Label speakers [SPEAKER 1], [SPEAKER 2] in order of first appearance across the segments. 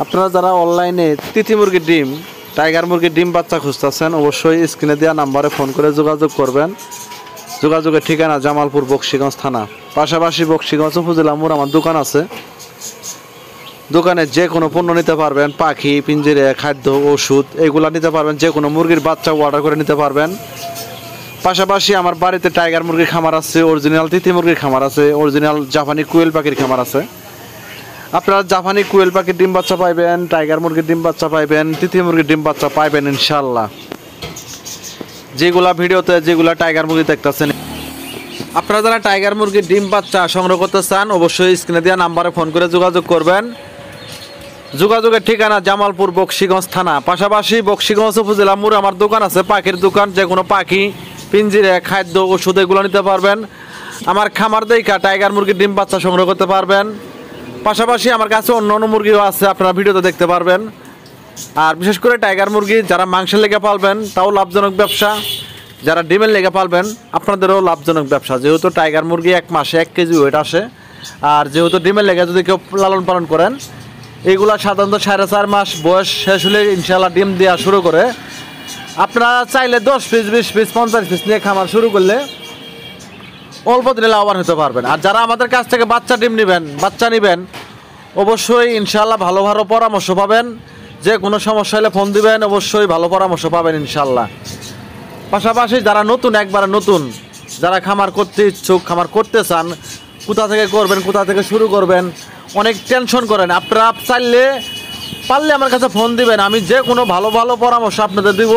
[SPEAKER 1] আপনারা যারা অনলাইনে তিথি মুরগির ডিম, টাইগার মুরগির ডিম বাচ্চা খুঁজতেছেন অবশ্যই স্ক্রিনে দেওয়া নাম্বারে ফোন করে যোগাযোগ করবেন। যোগাযোগের ঠিকানা জামালপুর বকশীগঞ্জ থানা, পাশাপাশি বকশীগঞ্জ উপজেলা মোড় আমার দোকান আছে। দোকানে যে কোনো পণ্য নিতে পারবেন, পাখি, পিঞ্জিরে, খাদ্য, ওষুধ এগুলো নিতে পারবেন। যে কোনো মুরগির বাচ্চা অর্ডার করে নিতে পারবেন। পাশাপাশি আমার বাড়িতে টাইগার মুরগির খামার আছে, অরিজিনাল তিথি মুরগির খামার আছে, অরিজিনাল জাপানি কোয়েল পাখির খামার আছে। আপনারা জাপানি কোয়েল পাখির ডিম বাচ্চা পাইবেন, টাইগার মুরগির ডিম বাচ্চা পাইবেন, তিথি মুরগির ডিম বাচ্চা পাইবেন ইনশাল্লাহ। যেগুলা ভিডিওতে যেগুলা টাইগার মুরগি দেখতেছেন, আপনারা যারা টাইগার মুরগির ডিম বাচ্চা সংগ্রহ করতে চান অবশ্যই স্ক্রিনে দেওয়া নাম্বারে ফোন করে যোগাযোগ করবেন। যোগাযোগের ঠিকানা জামালপুর বকশীগঞ্জ থানা, পাশাপাশি বকশীগঞ্জ উপজেলা মোড় আমার দোকান আছে, পাখির দোকান। যে কোনো পাখি, পিঞ্জিরে, খাদ্য, ওষুধ এগুলো নিতে পারবেন। আমার খামার দেখা টাইগার মুরগির ডিম বাচ্চা সংগ্রহ করতে পারবেন। পাশাপাশি আমার কাছে অন্য অন্য মুরগিও আছে, আপনারা ভিডিওতে দেখতে পারবেন। আর বিশেষ করে টাইগার মুরগি যারা মাংসের লেগে পালবেন তাও লাভজনক ব্যবসা, যারা ডিমের লেগে পালবেন আপনাদেরও লাভজনক ব্যবসা। যেহেতু টাইগার মুরগি 1 মাসে 1 কেজি ওয়েট আসে, আর যেহেতু ডিমের লেগে যদি কেউ লালন পালন করেন, এইগুলা সাধারণত 4.5 মাস বয়স শেষ হলে ইনশাল্লাহ ডিম দেওয়া শুরু করে। আপনারা চাইলে 10 পিস, 20 পিস, 50 পিস নিয়ে খামার শুরু করলে অল্প দিনে লাভবান হতে পারবেন। আর যারা আমাদের কাছ থেকে বাচ্চা নেবেন অবশ্যই ইনশাল্লাহ ভালো ভালো পরামর্শ পাবেন। যে কোনো সমস্যা হলে ফোন দিবেন, অবশ্যই ভালো পরামর্শ পাবেন ইনশাল্লাহ। পাশাপাশি যারা একবারে নতুন যারা খামার করতে ইচ্ছুক, খামার করতে চান, কোথা থেকে করবেন, কোথা থেকে শুরু করবেন, অনেক টেনশন করেন, আপনারা পারলে আমার কাছে ফোন দিবেন। আমি যে কোনো ভালো ভালো পরামর্শ আপনাদের দিব।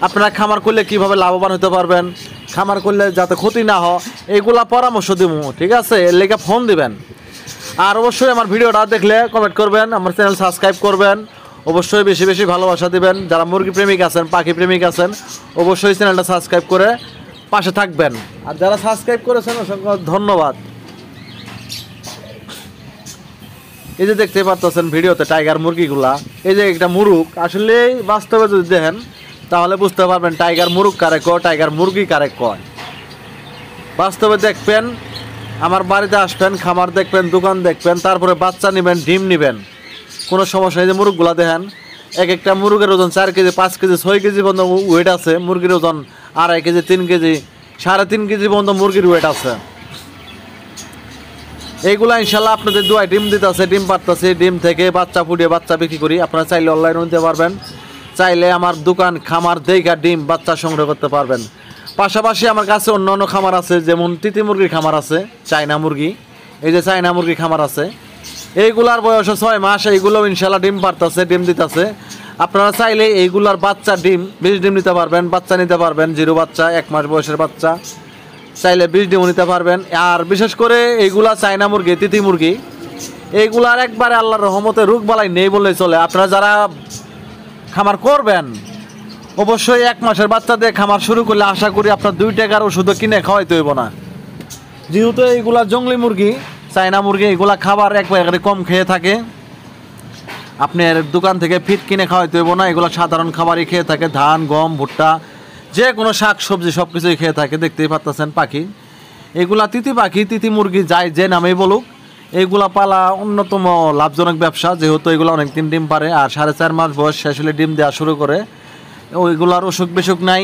[SPEAKER 1] আপনারা খামার করলে কিভাবে লাভবান হতে পারবেন, খামার করলে যাতে ক্ষতি না হয়, এইগুলা পরামর্শ দিব, ঠিক আছে? এর লেগে ফোন দিবেন। আর অবশ্যই আমার ভিডিওটা দেখলে কমেন্ট করবেন, আমার চ্যানেল সাবস্ক্রাইব করবেন, অবশ্যই বেশি বেশি ভালোবাসা দিবেন। যারা মুরগি প্রেমিক আছেন, পাখি প্রেমিক আছেন, অবশ্যই চ্যানেলটা সাবস্ক্রাইব করে পাশে থাকবেন। আর যারা সাবস্ক্রাইব করেছেন অসংখ্য ধন্যবাদ। এই যে দেখতে পাচ্ছেন ভিডিওতে টাইগার মুরগিগুলা, এই যে একটা মুরগ, আসলে বাস্তবে যদি দেখেন তাহলে বুঝতে পারবেন টাইগার মুরগ কারে কয়, টাইগার মুরগি কারে কয়। বাস্তবে দেখবেন, আমার বাড়িতে আসবেন, খামার দেখবেন, দোকান দেখবেন, তারপরে বাচ্চা নেবেন, ডিম নেবেন, কোনো সমস্যা নেই। যে মুরগগুলা দেখেন, এক একটা মুরগের ওজন 4 কেজি, 5 কেজি, 6 কেজি পর্যন্ত ওয়েট আছে। মুরগির ওজন 2.5 কেজি, 3 কেজি, 3.5 কেজি পর্যন্ত মুরগির ওয়েট আছে। এইগুলা ইনশাল্লাহ আপনাদের দোয়ায় ডিম দিতেছে, ডিম পাড়তেছে, ডিম থেকে বাচ্চা ফুটিয়ে বাচ্চা বিক্রি করি। আপনারা চাইলে অনলাইনে নিতে পারবেন, চাইলে আমার দোকান খামার দেখা ডিম বাচ্চা সংগ্রহ করতে পারবেন। পাশাপাশি আমার কাছে অন্য অন্য খামার আছে, যেমন তিতি মুরগির খামার আছে, চায়না মুরগি, এই যে চায়না মুরগির খামার আছে। এইগুলার বয়স 6 মাস, এইগুলো ইনশাল্লাহ ডিম পাড়তেছে, ডিম দিতেছে। আপনারা চাইলে এইগুলার বাচ্চা ডিম 20 ডিম নিতে পারবেন, বাচ্চা নিতে পারবেন, 0 বাচ্চা, 1 মাস বয়সের বাচ্চা চাইলে 20 ডিমও নিতে পারবেন। আর বিশেষ করে এইগুলা চায়না মুরগি, তিতি মুরগি, এইগুলার একবারে আল্লাহর রহমতে রোগ বালাই নেই বললেই চলে। আপনারা যারা খামার করবেন অবশ্যই 1 মাসের বাচ্চা দিয়ে খামার শুরু করলে আশা করি আপনার 2 টাকার ওষুধও কিনে খাওয়াইতে হইব না। যেহেতু এইগুলা জঙ্গলি মুরগি, চায়না মুরগি, এগুলা খাবার একবারে কম খেয়ে থাকে, আপনার দোকান থেকে ফিট কিনে খাওয়াইতে হইব না। এগুলা সাধারণ খাবারই খেয়ে থাকে, ধান, গম, ভুট্টা, যে কোনো শাক সবজি সব কিছুই খেয়ে থাকে। দেখতেই পাচ্ছেন পাখি, এগুলা তিতি পাখি, তিতি মুরগি, যাই যে নামেই বলুক, এইগুলা পালা অন্যতম লাভজনক ব্যবসা। যেহেতু এগুলো অনেকদিন ডিম পারে, আর 4.5 মাস বয়স শেষ হলে ডিম দেওয়া শুরু করে। ওইগুলার অসুখ বিসুখ নাই,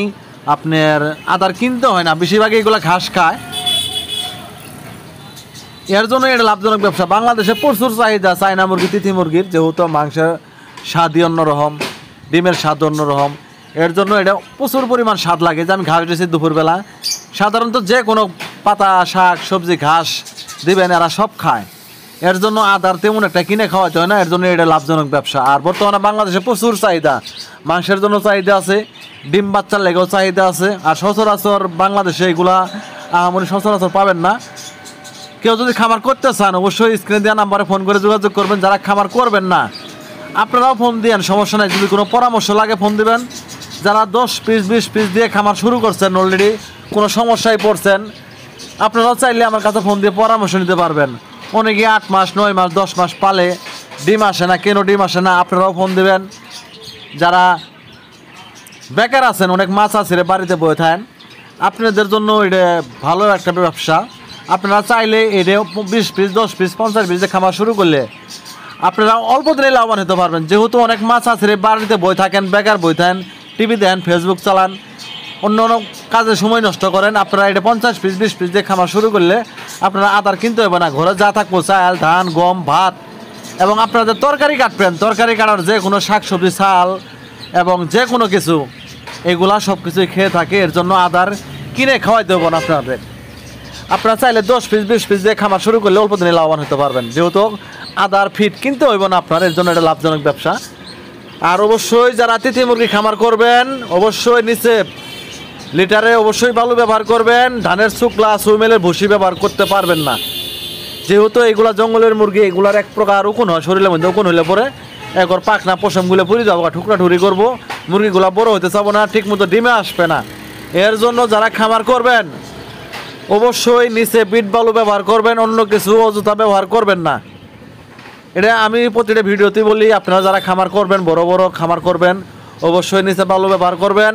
[SPEAKER 1] আপনার আদার কিনতে হয় না, বেশিরভাগই এগুলা ঘাস খায়। এর জন্য এটা লাভজনক ব্যবসা। বাংলাদেশে প্রচুর চাহিদা চায়না মুরগি, তিথি মুরগির, যেহেতু মাংসের স্বাদই অন্যরকম, ডিমের স্বাদ অন্যরকম। এর জন্য এটা প্রচুর পরিমাণ স্বাদ লাগে। যে আমি ঘাস দিয়েছি দুপুরবেলা, সাধারণত যে কোনো পাতা, শাক সবজি, ঘাস দিবেন, এরা সব খায়। এর জন্য আদার তেমন একটা কিনে খাওয়াতে হয় না, এর জন্য এটা লাভজনক ব্যবসা। আর বর্তমানে বাংলাদেশে প্রচুর চাহিদা, মাংসের জন্য চাহিদা আছে, ডিম বাচ্চার লেগেও চাহিদা আছে। আর সচরাচর বাংলাদেশে এগুলা আহামরি সচরাচর পাবেন না। কেউ যদি খামার করতে চান অবশ্যই স্ক্রিনে দেওয়া নাম্বারে ফোন করে যোগাযোগ করবেন। যারা খামার করবেন না আপনারাও ফোন দিন, সমস্যা নাই। যদি কোনো পরামর্শ লাগে ফোন দিবেন। যারা 10 পিস 20 পিস দিয়ে খামার শুরু করছেন, অলরেডি কোনো সমস্যায় পড়ছেন, আপনারাও চাইলে আমার কাছে ফোন দিয়ে পরামর্শ নিতে পারবেন। অনেকে 8 মাস 9 মাস 10 মাস পালে, ডিম আসে না, কেন ডিম আসে না, আপনারাও ফোন দিবেন। যারা বেকার আছেন, অনেক মাছ আছে বাড়িতে বয়ে থাকেন, আপনাদের জন্য এটা ভালো একটা ব্যবসা। আপনারা চাইলে এটা 20 পিস 10 পিস 50 পিস দিয়ে খামার শুরু করলে আপনারা অল্প দিনে লাভবান হতে পারবেন। যেহেতু অনেক মাছ আছে বাড়িতে বই থাকেন, বেকার বই থাকেন, টিভি দেন, ফেসবুক চালান, অন্য অন্য কাজে সময় নষ্ট করেন, আপনারা এটা 50 পিস 20 পিস দিয়ে খামার শুরু করলে আপনারা আদার কিনতে হবে না। ঘরে যা থাকবো চাল, ধান, গম, ভাত, এবং আপনারা যে তরকারি কাটবেন, তরকারি কাটার যে কোনো শাকসবজি, চাল এবং যে কোনো কিছু, এগুলা সব কিছুই খেয়ে থাকে। এর জন্য আদার কিনে খাওয়াইতে হবে না আপনাদের। আপনারা চাইলে 10 পিস 20 পিস দিয়ে খামার শুরু করলে অল্প দিনে লাভবান হতে পারবেন। যেহেতু আদার ফিট কিনতে হইব না আপনার, এর জন্য এটা লাভজনক ব্যবসা। আর অবশ্যই যারা তিথি মুরগি খামার করবেন, অবশ্যই নিচে লিটারে অবশ্যই বালু ব্যবহার করবেন। ধানের শুকলা সুইমেলের ভুসি ব্যবহার করতে পারবেন না, যেহেতু এগুলা জঙ্গলের মুরগি। এগুলার এক প্রকার উকুন হয় শরীরের মধ্যে, উকুন হইলে পরে একর পাখনা পশমগুলো পুড়ে যাবো, ঠুকরা ঠুরি করবো, মুরগিগুলা বড় হইতে চাবো না, ঠিক মতো ডিমে আসবে না। এর জন্য যারা খামার করবেন অবশ্যই নিচে বিট বালু ব্যবহার করবেন, অন্য কিছু অযথা ব্যবহার করবেন না। এটা আমি প্রতিটা ভিডিওতে বলি, আপনারা যারা খামার করবেন, বড় বড় খামার করবেন, অবশ্যই নিচে বালু ব্যবহার করবেন।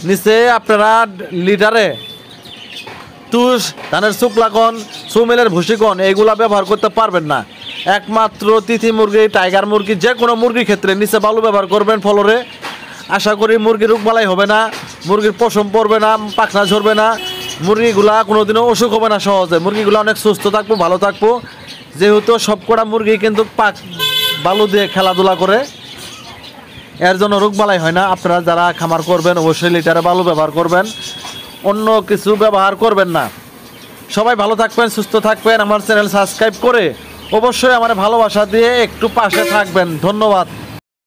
[SPEAKER 1] নিচে আপনারা লিটারে তুষ, ধানের শুকলাকন, সুমেলের ভুসিকন এইগুলা ব্যবহার করতে পারবেন না। একমাত্র তিথি মুরগি, টাইগার মুরগি, যে কোনো মুরগির ক্ষেত্রে নিচে বালু ব্যবহার করবেন। ফলরে আশা করি মুরগির রোগবালাই হবে না, মুরগির পশম পড়বে না, পাখনা ঝরবে না, মুরগিগুলা কোনোদিনও অসুখ হবে না সহজে। মুরগিগুলো অনেক সুস্থ থাকবো, ভালো থাকবো। যেহেতু সবকটা মুরগি কিন্তু বালু দিয়ে খেলাধুলা করে, এর জন্য রোগবালাই হয় না। আপনারা যারা খামার করবেন অবশ্যই লিটারে বালু ব্যবহার করবেন, অন্য কিছু ব্যবহার করবেন না। সবাই ভালো থাকবেন, সুস্থ থাকবেন। আমার চ্যানেল সাবস্ক্রাইব করে অবশ্যই আমার ভালোবাসা দিয়ে একটু পাশে থাকবেন। ধন্যবাদ।